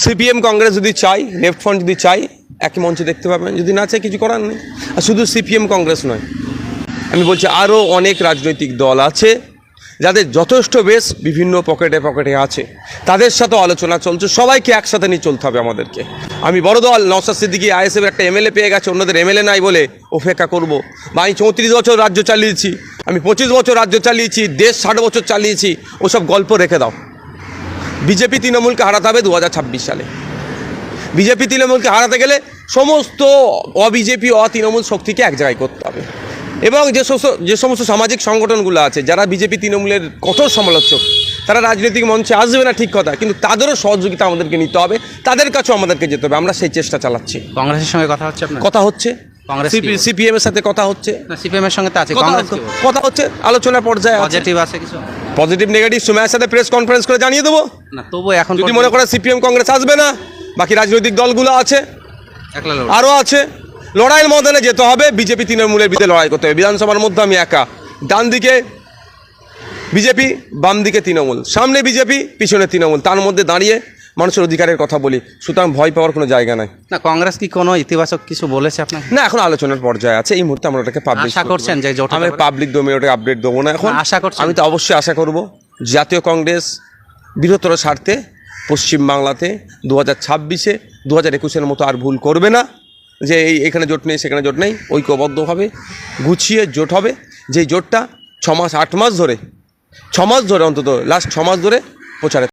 CPM Congress যদি চাই, left front যদি চাই, একই মঞ্চে দেখতে পাবেন। যদি না চাই, কিছু করার নেই। আর শুধু সিপিএম কংগ্রেস নয়, আমি বলছি আরও অনেক রাজনৈতিক দল আছে যাদের যথেষ্ট বেশ বিভিন্ন পকেটে পকেটে আছে, তাদের সাথে আলোচনা চলছে। সবাইকে একসাথে নিয়ে চলতে হবে আমাদেরকে। আমি বড় দল নওশাদ সিদ্দিকী আইএসএফের একটা এমএলএ পেয়ে গেছে, অন্যদের এমএলএ নাই বলে অপেক্ষা করব? বা আমি 34 বছর রাজ্য চালিয়েছি, আমি 25 বছর রাজ্য চালিয়েছি, দেশ 60 বছর চালিয়েছি, ওসব গল্প রেখে দাও। বিজেপি তৃণমূলকে হারাতে হবে 2026 সালে। বিজেপি তৃণমূলকে হারাতে গেলে সমস্ত অবিজেপি তৃণমূল শক্তিকে এক জায়গায় করতে হবে। এবং যে সমস্ত সামাজিক সংগঠনগুলো আছে যারা বিজেপি তৃণমূলের কঠোর সমালোচক, তারা রাজনৈতিক মঞ্চে আসবে না ঠিক কথা, কিন্তু তাদেরও সহযোগিতা আমাদেরকে নিতে হবে, তাদের কাছেও আমাদেরকে যেতে হবে। আমরা সেই চেষ্টা চালাচ্ছি। কংগ্রেসের সঙ্গে কথা হচ্ছে আপনার? কথা হচ্ছে, কংগ্রেস সিপিএম এর সাথে কথা হচ্ছে, সিপিএম এর সঙ্গে তো আছে, কথা হচ্ছে, আলোচনার পর্যায়ে আছে। পজিটিভ আছে কিছু, পজিটিভ নেগেটিভ সময়ের সাথে প্রেস কনফারেন্স করে জানিয়ে দেবো। না তবু এখন যদি মনে করে সিপিএম কংগ্রেস আসবে না, বাকি রাজনৈতিক দলগুলো আছে, আরও আছে, লড়াইয়ের ময়দানে যেতে হবে। বিজেপি তৃণমূলের বিরুদ্ধে লড়াই করতে হবে। বিধানসভার মধ্যে আমি একা, ডান দিকে বিজেপি, বাম দিকে তৃণমূল, সামনে বিজেপি, পিছনে তৃণমূল, তার মধ্যে দাঁড়িয়ে মানুষের অধিকারের কথা বলি। সুতরাং ভয় পাওয়ার কোনো জায়গা নাই। না কংগ্রেস কি কোনো ইতিবাচক কিছু বলেছে আপনাকে? না, এখন আলোচনার পর্যায়ে আছে। এই মুহূর্তে আমরা ওটাকে পাবলিশ আশা করছেন যে আমি পাবলিক ডোমেইনে ওটাকে আপডেট দেবো না এখন। আশা করছেন? আমি তো অবশ্যই আশা করব জাতীয় কংগ্রেস বৃহত্তর স্বার্থে পশ্চিমবাংলাতে 2026-এ 2021-এর মতো আর ভুল করবে না, যে এখানে জোট নেই সেখানে জোট নেই। ঐক্যবদ্ধভাবে গুছিয়ে জোট হবে, যেই জোটটা 6 মাস 8 মাস ধরে, 6 মাস ধরে, অন্তত লাস্ট 6 মাস ধরে প্রচারে